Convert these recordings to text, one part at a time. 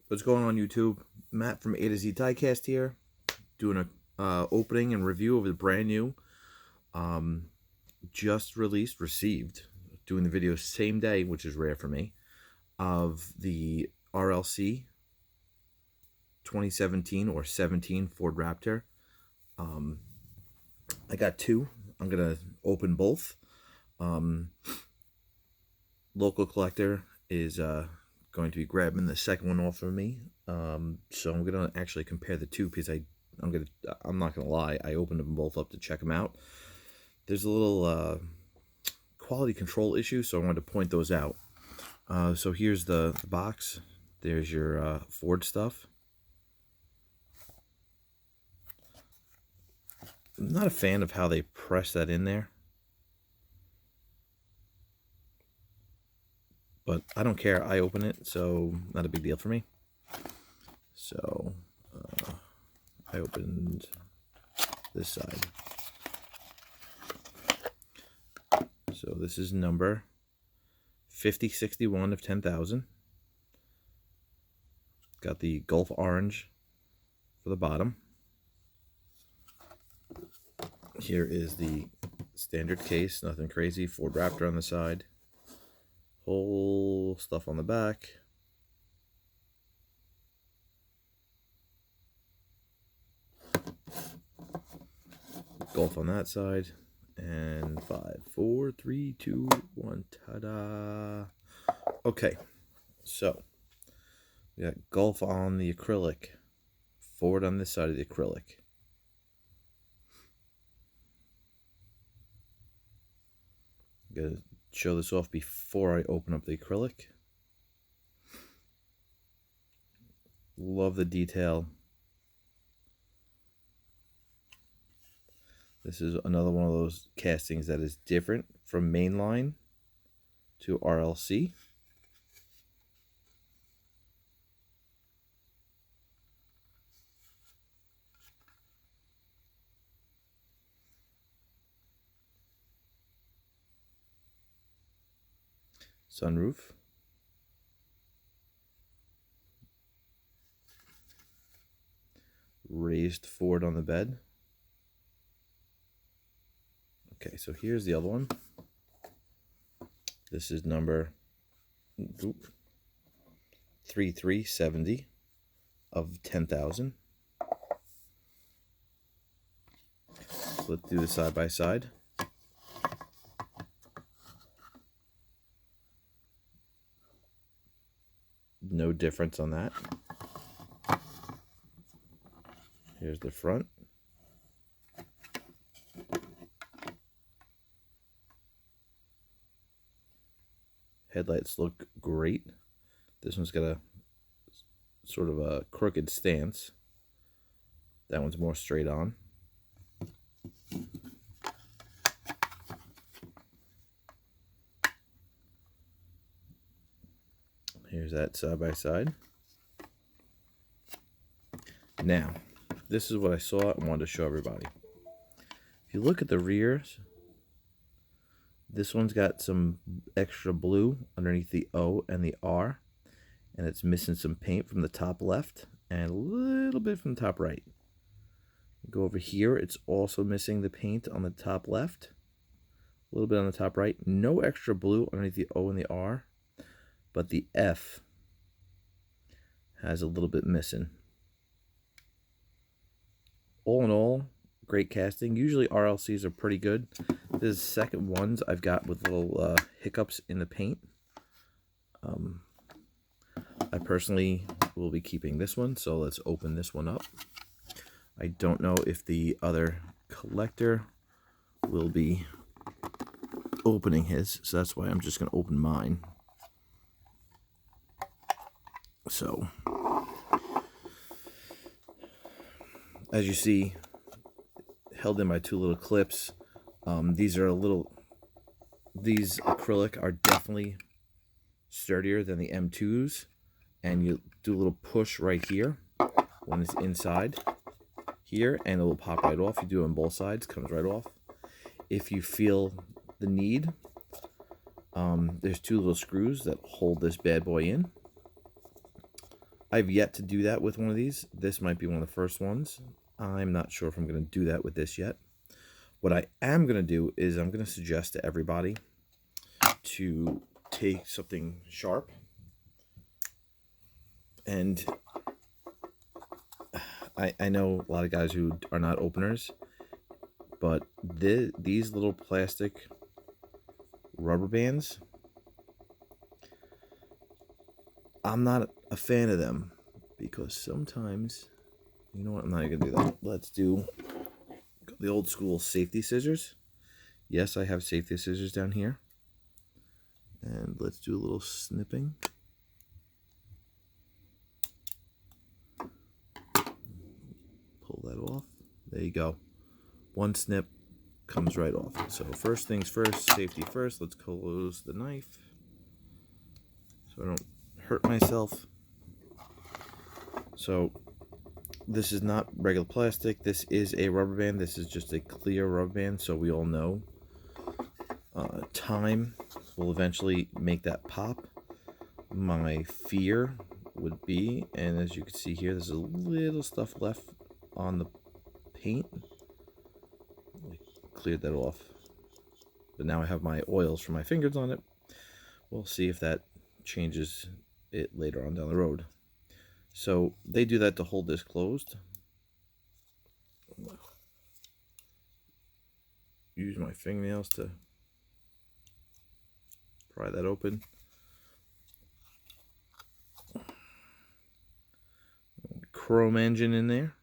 What's going on, YouTube? Matt from A to Z Diecast here, doing a opening and review of the brand new, just received, doing the video same day, which is rare for me, of the RLC 2017 or 17 Ford Raptor. I got two. I'm gonna open both. Local collector is going to be grabbing the second one off of me. So I'm gonna actually compare the two because I'm not gonna lie, I opened them both up to check them out. There's a little quality control issue, so I wanted to point those out. So here's the box. There's your Ford stuff. I'm not a fan of how they press that in there, but I don't care. I open it, so not a big deal for me. So I opened this side. So this is number 5061 of 10,000. Got the Gulf Orange for the bottom. Here is the standard case, nothing crazy. Ford Raptor on the side. Whole stuff on the back. Gulf on that side. And 5, 4, 3, 2, 1, ta-da. Okay, so we got Gulf on the acrylic, Ford on this side of the acrylic. I'm gonna show this off before I open up the acrylic. Love the detail. This is another one of those castings that is different from mainline to RLC. Sunroof. Raised Ford on the bed. Okay, so here's the other one. This is number 3370 of 10,000. Let's do the side by side. No difference on that. Here's the front. Headlights look great. This one's got a sort of a crooked stance. That one's more straight on. Here's that side by side. Now, this is what I saw and wanted to show everybody. If you look at the rears, this one's got some extra blue underneath the O and the R, and it's missing some paint from the top left and a little bit from the top right. Go over here, it's also missing the paint on the top left, a little bit on the top right. No extra blue underneath the O and the R, but the F has a little bit missing. All in all, great casting. Usually RLCs are pretty good. This is the second ones I've got with little hiccups in the paint. I personally will be keeping this one, so let's open this one up. I don't know if the other collector will be opening his, so that's why I'm just going to open mine. So, as you see, held in by two little clips. These acrylic are definitely sturdier than the M2s, and you do a little push right here when it's inside here, and it will pop right off. You do it on both sides, comes right off. If you feel the need, there's two little screws that hold this bad boy in. I've yet to do that with one of these. This might be one of the first ones. I'm not sure if I'm going to do that with this yet. What I am going to do is I'm going to suggest to everybody to take something sharp, and I know a lot of guys who are not openers, but these little plastic rubber bands, I'm not a fan of them, because sometimes, you know what, I'm not going to do that. Let's do the old school safety scissors. Yes, I have safety scissors down here. And let's do a little snipping. Pull that off. There you go. One snip comes right off. So first things first, safety first. Let's close the knife so I don't hurt myself. So this is not regular plastic. This is a rubber band. This is just a clear rubber band, so we all know time will eventually make that pop. My fear would be, and as you can see here, there's a little stuff left on the paint. I cleared that off, but now I have my oils for my fingers on it. We'll see if that changes it later on down the road. So they do that to hold this closed. Use my fingernails to pry that open. Chrome engine in there.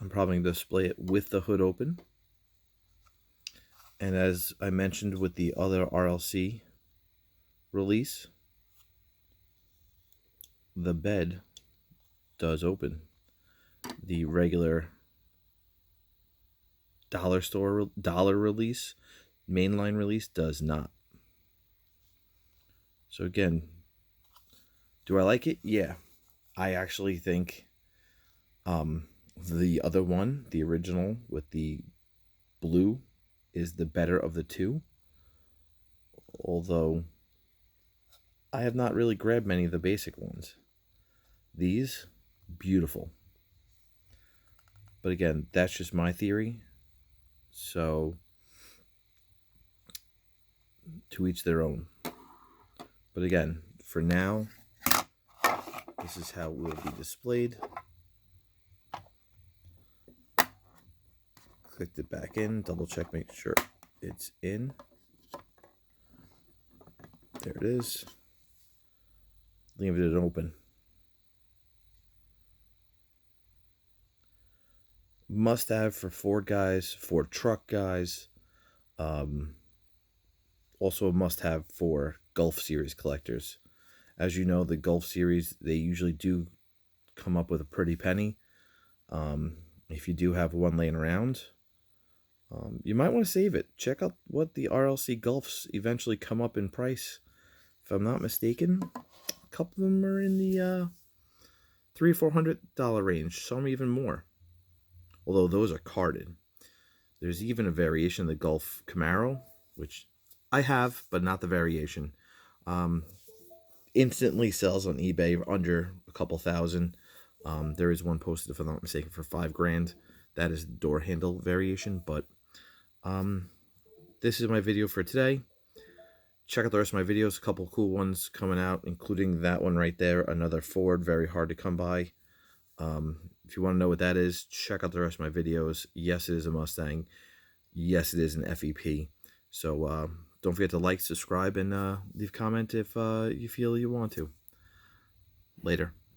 I'm probably going to display it with the hood open. And as I mentioned with the other RLC release, the bed does open. The regular dollar release, mainline release, does not. So again, do I like it? Yeah. I actually think the other one, the original with the blue, is the better of the two. Although I have not really grabbed many of the basic ones. These, beautiful. But again, that's just my theory. So, to each their own. But again, for now, this is how it will be displayed. Clicked it back in, double check, make sure it's in. There it is. Leave it open. Must have for Ford guys, Ford truck guys. Also a must have for Gulf Series collectors. As you know, the Gulf Series, they usually do come up with a pretty penny. If you do have one laying around, you might want to save it. Check out what the RLC Gulfs eventually come up in price. If I'm not mistaken, a couple of them are in the $300 or $400 range. Some even more. Although those are carded. There's even a variation of the Gulf Camaro, which I have, but not the variation. Instantly sells on eBay under a couple thousand. There is one posted, if I'm not mistaken, for $5,000. That is the door handle variation. But this is my video for today. Check out the rest of my videos. A couple cool ones coming out, including that one right there. Another Ford, very hard to come by. If you want to know what that is, check out the rest of my videos. Yes, it is a Mustang. Yes, it is an FEP. So don't forget to like, subscribe, and leave a comment if you feel you want to. Later.